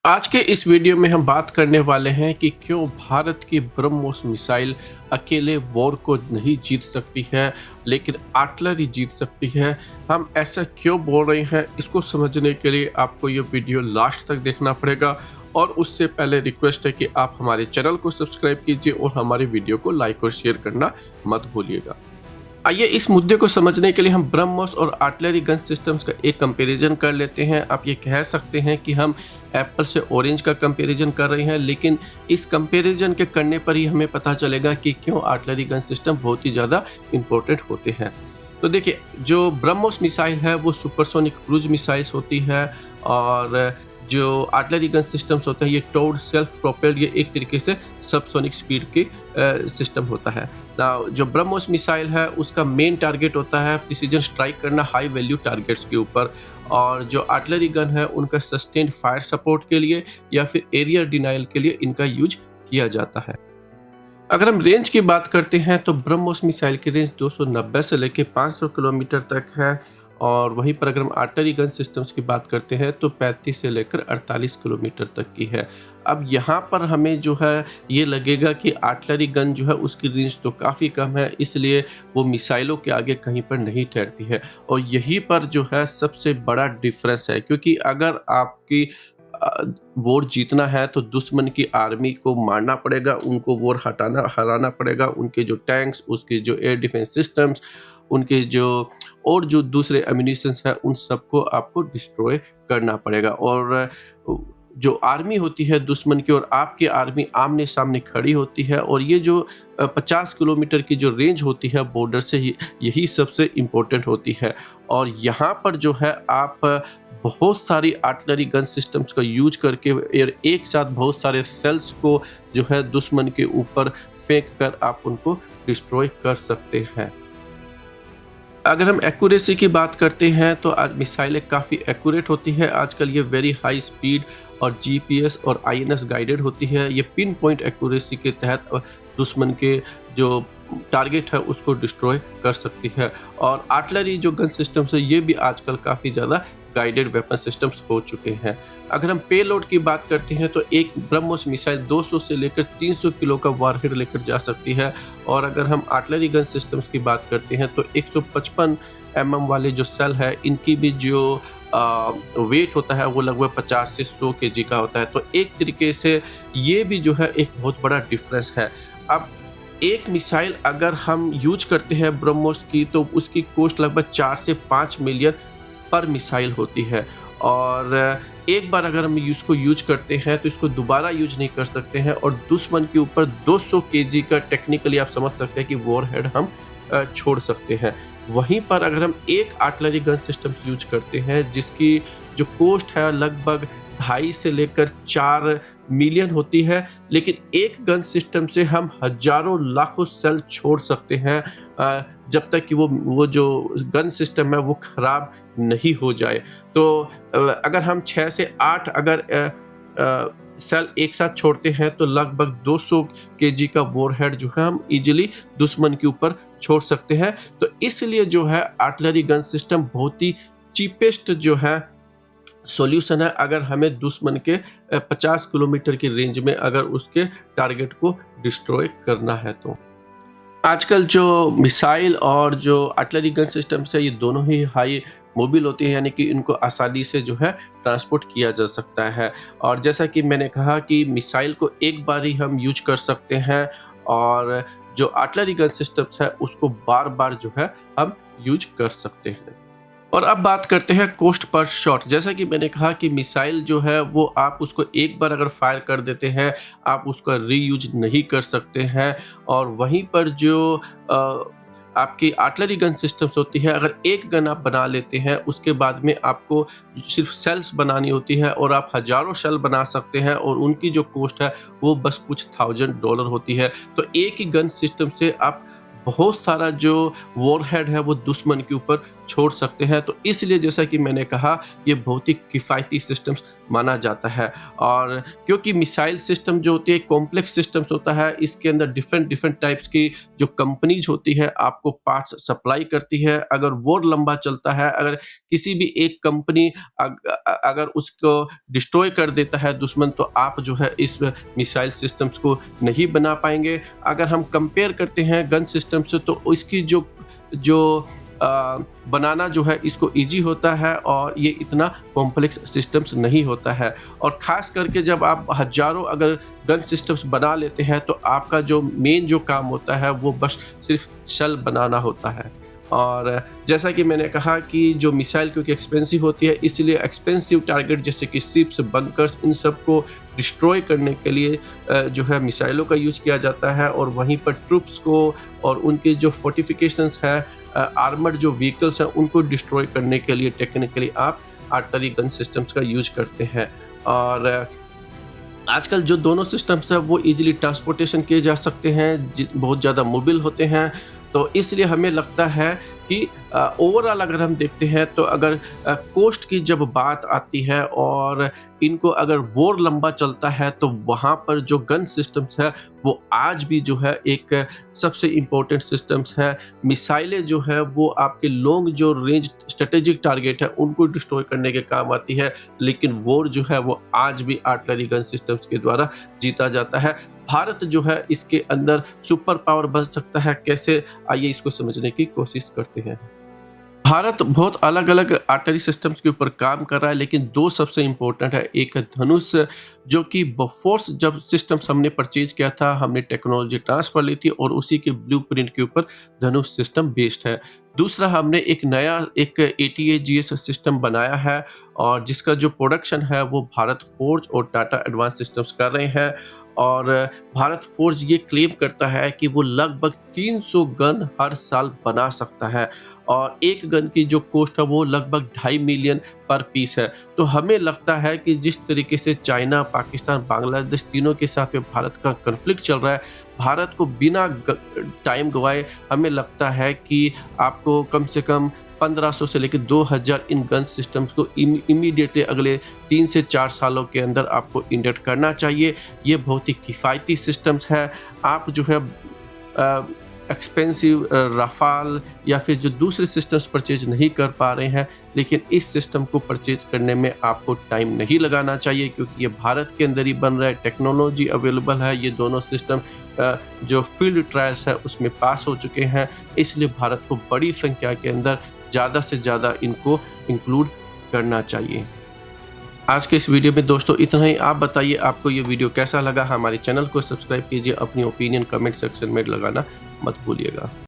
आज के इस वीडियो में हम बात करने वाले हैं कि क्यों भारत की ब्रह्मोस मिसाइल अकेले वॉर को नहीं जीत सकती है, लेकिन आर्टिलरी जीत सकती है। हम ऐसा क्यों बोल रहे हैं, इसको समझने के लिए आपको ये वीडियो लास्ट तक देखना पड़ेगा। और उससे पहले रिक्वेस्ट है कि आप हमारे चैनल को सब्सक्राइब कीजिए और हमारे वीडियो को लाइक और शेयर करना मत भूलिएगा। आइए इस मुद्दे को समझने के लिए हम ब्रह्मोस और आर्टिलरी गन सिस्टम्स का एक कंपैरिजन कर लेते हैं। आप ये कह सकते हैं कि हम एप्पल से ऑरेंज का कंपैरिजन कर रहे हैं, लेकिन इस कंपैरिजन के करने पर ही हमें पता चलेगा कि क्यों आर्टिलरी गन सिस्टम बहुत ही ज़्यादा इंपॉर्टेंट होते हैं। तो देखिए, जो ब्रह्मोस मिसाइल है वो सुपरसोनिक क्रूज मिसाइल्स होती है, और जो आर्टिलरी गन सिस्टम्स होते हैं ये टोड सेल्फ प्रोपेल्ड, ये एक तरीके से सबसोनिक स्पीड की सिस्टम होता है ना। जो ब्रह्मोस मिसाइल है उसका मेन टारगेट होता है प्रिसीजन स्ट्राइक करना हाई वैल्यू टारगेट्स के ऊपर, और जो आर्टिलरी गन है उनका सस्टेन्ड फायर सपोर्ट के लिए या फिर एरिया डिनाइल के लिए इनका यूज किया जाता है। अगर हम रेंज की बात करते हैं तो ब्रह्मोस मिसाइल की रेंज 290 से लेकर 500 किलोमीटर तक है, और वहीं पर अगर हम आर्टिलरी गन सिस्टम्स की बात करते हैं तो 35 से लेकर 48 किलोमीटर तक की है। अब यहाँ पर हमें जो है ये लगेगा कि आर्टिलरी गन जो है उसकी रेंज तो काफ़ी कम है, इसलिए वो मिसाइलों के आगे कहीं पर नहीं ठहरती है। और यहीं पर जो है सबसे बड़ा डिफरेंस है, क्योंकि अगर आपकी वॉर जीतना है तो दुश्मन की आर्मी को मारना पड़ेगा, उनको वॉर हराना पड़ेगा, उनके जो टैंक्स, उसके जो एयर डिफेंस सिस्टम्स, उनके जो और जो दूसरे एम्यूनिशंस है उन सबको आपको डिस्ट्रॉय करना पड़ेगा। और जो आर्मी होती है दुश्मन की और आपकी आर्मी आमने सामने खड़ी होती है, और ये जो 50 किलोमीटर की जो रेंज होती है बॉर्डर से, यही सबसे इम्पोर्टेंट होती है। और यहाँ पर जो है आप बहुत सारी आर्टिलरी गन सिस्टम्स का यूज करके और एक साथ बहुत सारे सेल्स को जो है दुश्मन के ऊपर फेंक कर आप उनको डिस्ट्रॉय कर सकते हैं। अगर हम एक्यूरेसी की बात करते हैं तो आज मिसाइलें काफ़ी एक्यूरेट होती है। आजकल ये वेरी हाई स्पीड और जीपीएस और आईएनएस गाइडेड होती है। ये पिन पॉइंट एक्यूरेसी के तहत दुश्मन के जो टारगेट है उसको डिस्ट्रॉय कर सकती है। और आर्टिलरी जो गन सिस्टम्स है ये भी आजकल काफ़ी ज़्यादा गाइडेड वेपन सिस्टम्स हो चुके हैं। अगर हम पेलोड की बात करते हैं तो एक ब्रह्मोस मिसाइल 200 से लेकर 300 किलो का वारहेड लेकर जा सकती है। और अगर हम आर्टिलरी गन सिस्टम्स की बात करते हैं तो 155 वाले जो सेल है इनकी भी जो वेट होता है वो लगभग 50 से 100 केजी का होता है। तो एक तरीके से ये भी जो है एक बहुत बड़ा डिफरेंस है। अब एक मिसाइल अगर हम यूज करते हैं ब्रह्मोस की तो उसकी कॉस्ट लगभग 4 से 5 मिलियन पर मिसाइल होती है, और एक बार अगर हम इसको यूज करते हैं तो इसको दोबारा यूज नहीं कर सकते हैं, और दुश्मन के ऊपर 200 केजी का टेक्निकली आप समझ सकते हैं कि वॉरहेड हम छोड़ सकते हैं। वहीं पर अगर हम एक आर्टिलरी गन सिस्टम यूज करते हैं जिसकी जो कॉस्ट है लगभग 2.5 से लेकर 4 मिलियन होती है, लेकिन एक गन सिस्टम से हम हजारों लाखों सेल छोड़ सकते हैं जब तक कि वो जो गन सिस्टम है वो खराब नहीं हो जाए। तो अगर हम 6 से 8 अगर सेल एक साथ छोड़ते हैं तो लगभग 200 केजी का वॉरहेड जो है हम इजीली दुश्मन के ऊपर छोड़ सकते हैं। तो इसलिए जो है आर्टिलरी गन सिस्टम बहुत ही चीपेस्ट जो है सॉल्यूशन है, अगर हमें दुश्मन के 50 किलोमीटर की रेंज में अगर उसके टारगेट को डिस्ट्रॉय करना है। तो आजकल जो मिसाइल और जो आर्टिलरी गन सिस्टम्स है ये दोनों ही हाई मोबिल होती है, यानी कि इनको आसानी से जो है ट्रांसपोर्ट किया जा सकता है। और जैसा कि मैंने कहा कि मिसाइल को एक बार ही हम यूज कर सकते हैं, और जो आर्टिलरी गन सिस्टम्स है उसको बार बार जो है हम यूज कर सकते हैं। और अब बात करते हैं कॉस्ट पर शॉट। जैसा कि मैंने कहा कि मिसाइल जो है वो आप उसको एक बार अगर फायर कर देते हैं आप उसका रीयूज नहीं कर सकते हैं। और वहीं पर जो आपकी आर्टिलरी गन सिस्टम्स होती है, अगर एक गन आप बना लेते हैं उसके बाद में आपको सिर्फ सेल्स बनानी होती है, और आप हजारों सेल बना सकते हैं, और उनकी जो कॉस्ट है वो बस कुछ $1000 होती है। तो एक ही गन सिस्टम से आप बहुत सारा जो वॉरहेड है वो दुश्मन के ऊपर छोड़ सकते हैं। तो इसलिए जैसा कि मैंने कहा, ये बहुत ही किफ़ायती सिस्टम्स माना जाता है। और क्योंकि मिसाइल सिस्टम जो होती है कॉम्प्लेक्स सिस्टम्स होता है, इसके अंदर डिफरेंट डिफरेंट टाइप्स की जो कंपनीज होती है आपको पार्ट्स सप्लाई करती है। अगर वॉर लंबा चलता है, अगर किसी भी एक कंपनी अगर उसको डिस्ट्रॉय कर देता है दुश्मन, तो आप जो है इस मिसाइल सिस्टम्स को नहीं बना पाएंगे। अगर हम कंपेयर करते हैं गन सिस्टम से, तो इसकी जो जो बनाना जो है इसको इजी होता है और ये इतना कॉम्प्लेक्स सिस्टम्स नहीं होता है। और ख़ास करके जब आप हज़ारों अगर गन सिस्टम्स बना लेते हैं, तो आपका जो मेन जो काम होता है वो बस सिर्फ शेल बनाना होता है। और जैसा कि मैंने कहा कि जो मिसाइल क्योंकि एक्सपेंसिव होती है, इसलिए एक्सपेंसिव टारगेट जैसे कि शिप्स, बंकर्स, इन सब को डिस्ट्रॉय करने के लिए जो है मिसाइलों का यूज़ किया जाता है। और वहीं पर ट्रूप्स को और उनके जो फोर्टिफिकेशंस है, आर्मर्ड जो व्हीकल्स हैं, उनको डिस्ट्रॉय करने के लिए टेक्निकली आप आर्टलरी गन सिस्टम्स का यूज करते हैं। और आजकल जो दोनों सिस्टम्स हैं वो इजीली ट्रांसपोर्टेशन किए जा सकते हैं, बहुत ज़्यादा मोबिल होते हैं। तो इसलिए हमें लगता है कि ओवरऑल अगर हम देखते हैं, तो अगर कोस्ट की जब बात आती है और इनको अगर वॉर लंबा चलता है, तो वहाँ पर जो गन सिस्टम्स है वो आज भी जो है एक सबसे इम्पोर्टेंट सिस्टम्स है। मिसाइलें जो है वो आपके लॉन्ग जो रेंज स्ट्रेटेजिक टारगेट है उनको डिस्ट्रॉय करने के काम आती है, लेकिन वॉर जो है वो आज भी आर्टिलरी गन सिस्टम्स के द्वारा जीता जाता है। भारत जो है इसके अंदर सुपर पावर बन सकता है कैसे, आइए इसको समझने की कोशिश करते हैं। भारत बहुत अलग-अलग आर्टिलरी सिस्टम्स के ऊपर काम कर रहा है, लेकिन 2 सबसे इम्पोर्टेंट है। एक है धनुष, जो कि बोफोर्स जब सिस्टम्स हमने परचेज़ किया था, हमने टेक्नोलॉजी ट्रांसफ़र ली थी और उसी के ब्लूप्रिंट के ऊपर धनुष सिस्टम बेस्ड है। दूसरा, हमने एक नया एक ATAGS सिस्टम बनाया है और जिसका जो प्रोडक्शन है वो भारत फोर्ज और टाटा एडवांस सिस्टम्स कर रहे हैं। और भारत फोर्ज ये क्लेम करता है कि वो लगभग 300 गन हर साल बना सकता है और एक गन की जो कॉस्ट है वो लगभग 2.5 मिलियन पर पीस है। तो हमें लगता है कि जिस तरीके से चाइना, पाकिस्तान, बांग्लादेश तीनों के साथ में भारत का कॉन्फ्लिक्ट चल रहा है, भारत को बिना टाइम गवाए हमें लगता है कि आपको कम से कम 1500 से लेकर 2000 इन गन सिस्टम्स को इमीडिएटली अगले 3 से 4 सालों के अंदर आपको इंडक्ट करना चाहिए। ये बहुत ही किफ़ायती सिस्टम्स है। आप जो है एक्सपेंसिव राफाल या फिर जो दूसरे सिस्टम्स परचेज नहीं कर पा रहे हैं, लेकिन इस सिस्टम को परचेज करने में आपको टाइम नहीं लगाना चाहिए, क्योंकि ये भारत के अंदर ही बन रहा है, टेक्नोलॉजी अवेलेबल है। ये दोनों सिस्टम जो फील्ड ट्रायल्स है उसमें पास हो चुके हैं, इसलिए भारत को बड़ी संख्या के अंदर ज़्यादा से ज़्यादा इनको इंक्लूड करना चाहिए। आज के इस वीडियो में दोस्तों इतना ही। आप बताइए आपको ये वीडियो कैसा लगा। हमारे चैनल को सब्सक्राइब कीजिए, अपनी ओपिनियन कमेंट सेक्शन में लगाना मत भूलिएगा।